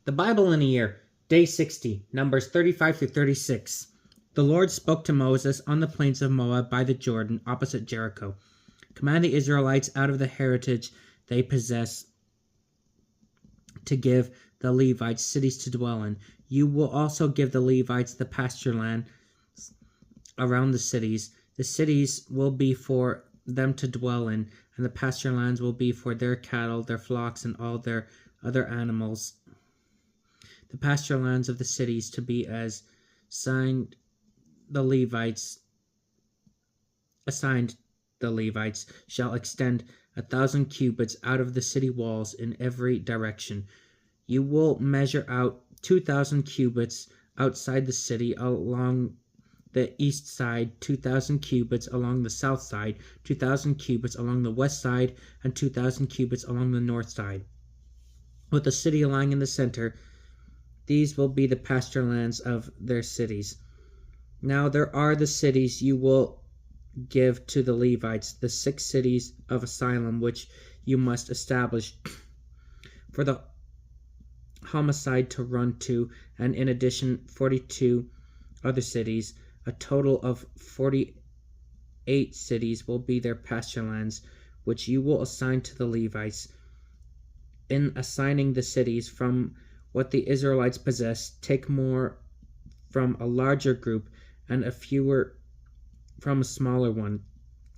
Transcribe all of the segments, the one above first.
The Bible in a year, day 60, Numbers 35 through 36. The Lord spoke to Moses on the plains of Moab by the Jordan, opposite Jericho. Command the Israelites out of the heritage they possess to give the Levites cities to dwell in. You will also give the Levites the pasture land around the cities. The cities will be for them to dwell in, and the pasture lands will be for their cattle, their flocks, and all their other animals. The pasture lands of the cities to be assigned the Levites shall extend 1,000 cubits out of the city walls in every direction. You will measure out 2,000 cubits outside the city along the east side, 2,000 cubits along the south side, 2,000 cubits along the west side, and 2,000 cubits along the north side. With the city lying in the center, these will be the pasture lands of their cities. Now there are the cities you will give to the Levites, the 6 cities of asylum which you must establish for the homicide to run to, and in addition 42 other cities. A total of 48 cities will be their pasture lands, which you will assign to the Levites. In assigning the cities from what the Israelites possess, take more from a larger group and a fewer from a smaller one,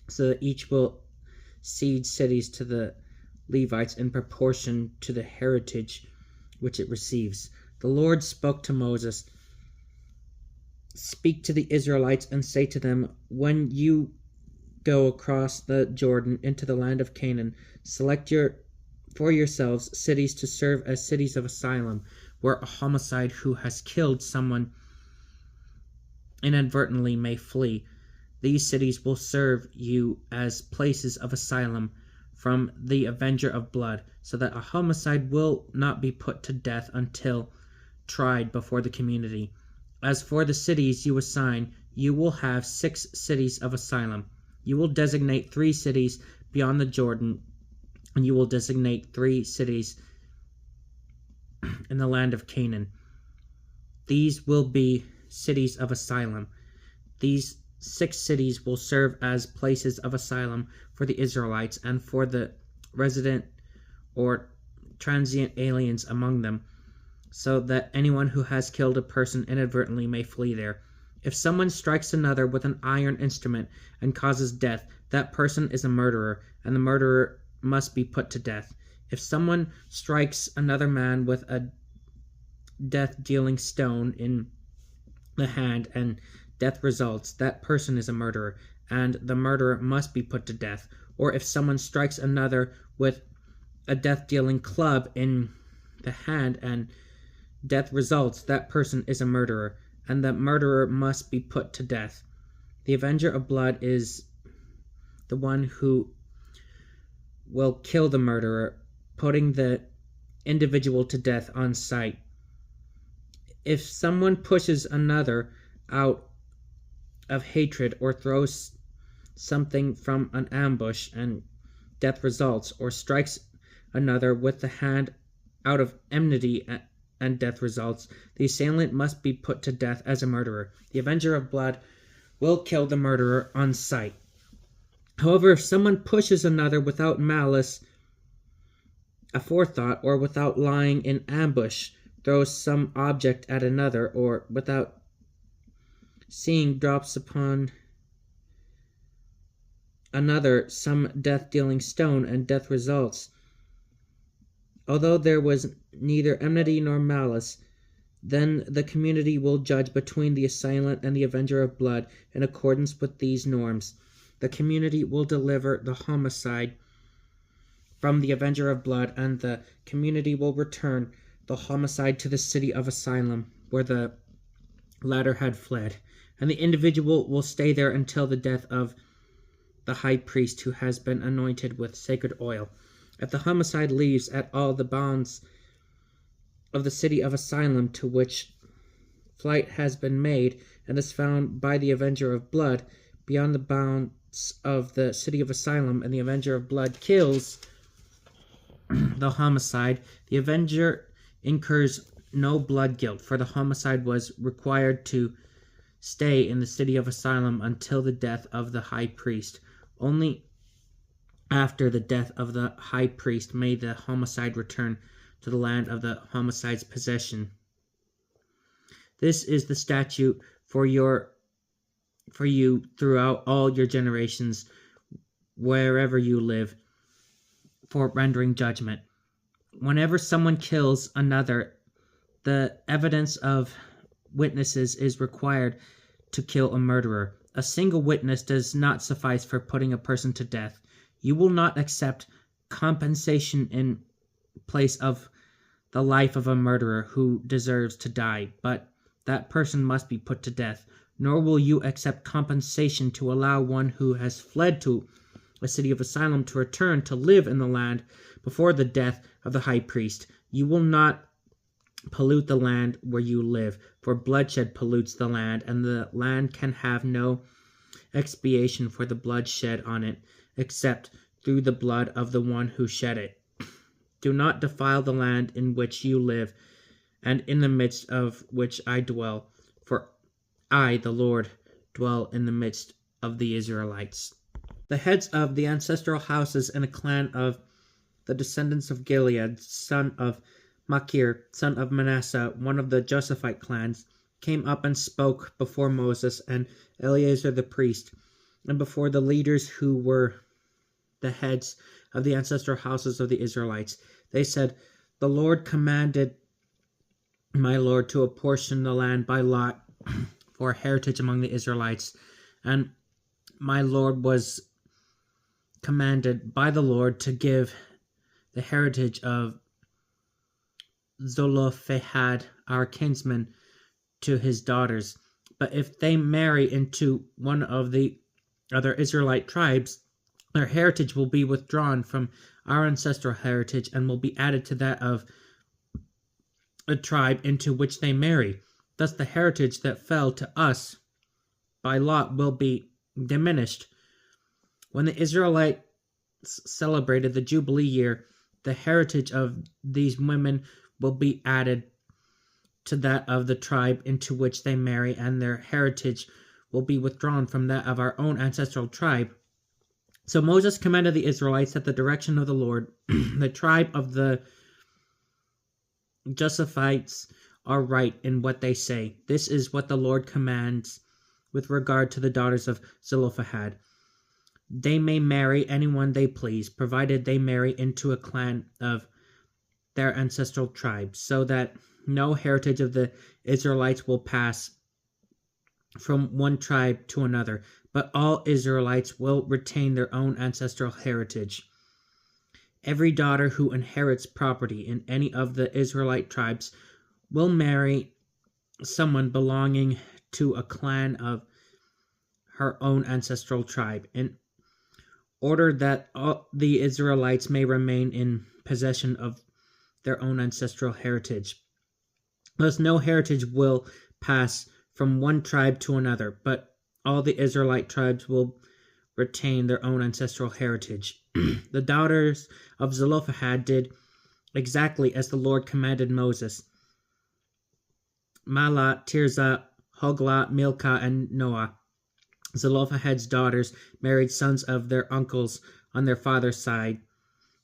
so that each will cede cities to the Levites in proportion to the heritage which it receives. The Lord spoke to Moses, "Speak to the Israelites and say to them, when you go across the Jordan into the land of Canaan, select for yourselves cities to serve as cities of asylum, where a homicide who has killed someone inadvertently may flee. These cities will serve you as places of asylum from the avenger of blood, so that a homicide will not be put to death until tried before the community. As for the cities you assign, you will have 6 cities of asylum. You will designate 3 cities beyond the Jordan, and you will designate 3 cities in the land of Canaan. These will be cities of asylum. These 6 cities will serve as places of asylum for the Israelites and for the resident or transient aliens among them, so that anyone who has killed a person inadvertently may flee there. If someone strikes another with an iron instrument and causes death, that person is a murderer, and the murderer must be put to death. If someone strikes another man with a death-dealing stone in the hand and death results, that person is a murderer, and the murderer must be put to death. Or if someone strikes another with a death-dealing club in the hand and death results, that person is a murderer, and the murderer must be put to death. The avenger of blood is the one who will kill the murderer, putting the individual to death on sight. If someone pushes another out of hatred or throws something from an ambush and death results, or strikes another with the hand out of enmity and death results, the assailant must be put to death as a murderer. The avenger of blood will kill the murderer on sight. However, if someone pushes another without malice aforethought, or without lying in ambush, throws some object at another, or without seeing drops upon another some death-dealing stone, and death results, although there was neither enmity nor malice, then the community will judge between the assailant and the avenger of blood in accordance with these norms. The community will deliver the homicide from the avenger of blood, and the community will return the homicide to the city of asylum where the latter had fled, and the individual will stay there until the death of the high priest who has been anointed with sacred oil. If the homicide leaves at all the bounds of the city of asylum to which flight has been made, and is found by the avenger of blood beyond the bounds of the city of asylum, and the avenger of blood kills the homicide, the avenger incurs no blood guilt, for the homicide was required to stay in the city of asylum until the death of the high priest. Only after the death of the high priest may the homicide return to the land of the homicide's possession. This is the statute for you throughout all your generations, wherever you live, for rendering judgment. Whenever someone kills another, the evidence of witnesses is required to kill a murderer. A single witness does not suffice for putting a person to death. You will not accept compensation in place of the life of a murderer who deserves to die, but that person must be put to death. Nor will you accept compensation to allow one who has fled to a city of asylum to return to live in the land before the death of the high priest. You will not pollute the land where you live, for bloodshed pollutes the land, and the land can have no expiation for the blood shed on it, except through the blood of the one who shed it. Do not defile the land in which you live, and in the midst of which I dwell, for I, the Lord, dwell in the midst of the Israelites. The heads of the ancestral houses in a clan of the descendants of Gilead, son of Machir, son of Manasseh, one of the Josephite clans, came up and spoke before Moses and Eleazar the priest, and before the leaders who were the heads of the ancestral houses of the Israelites. They said, "The Lord commanded my Lord to apportion the land by lot for heritage among the Israelites, and my Lord was commanded by the Lord to give the heritage of Zelophehad, our kinsman, to his daughters. But if they marry into one of the other Israelite tribes, their heritage will be withdrawn from our ancestral heritage and will be added to that of a tribe into which they marry. Thus the heritage that fell to us by lot will be diminished." When the Israelites celebrated the Jubilee year, the heritage of these women will be added to that of the tribe into which they marry, and their heritage will be withdrawn from that of our own ancestral tribe. So Moses commanded the Israelites at the direction of the Lord. The tribe of the Josephites are right in what they say. This is what the Lord commands with regard to the daughters of Zelophehad. They may marry anyone they please, provided they marry into a clan of their ancestral tribe, so that no heritage of the Israelites will pass from one tribe to another, but all Israelites will retain their own ancestral heritage. Every daughter who inherits property in any of the Israelite tribes will marry someone belonging to a clan of her own ancestral tribe, in order that all the Israelites may remain in possession of their own ancestral heritage. Thus no heritage will pass from one tribe to another, but all the Israelite tribes will retain their own ancestral heritage. The daughters of Zelophehad did exactly as the Lord commanded Moses. Mahlah, Tirzah, Hoglah, Milcah, and Noah, Zelophehad's daughters, married sons of their uncles on their father's side.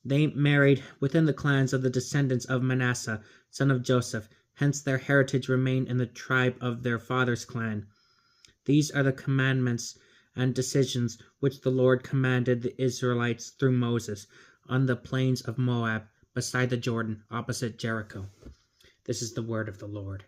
They married within the clans of the descendants of Manasseh, son of Joseph. Hence their heritage remained in the tribe of their father's clan. These are the commandments and decisions which the Lord commanded the Israelites through Moses on the plains of Moab, beside the Jordan, opposite Jericho. This is the word of the Lord.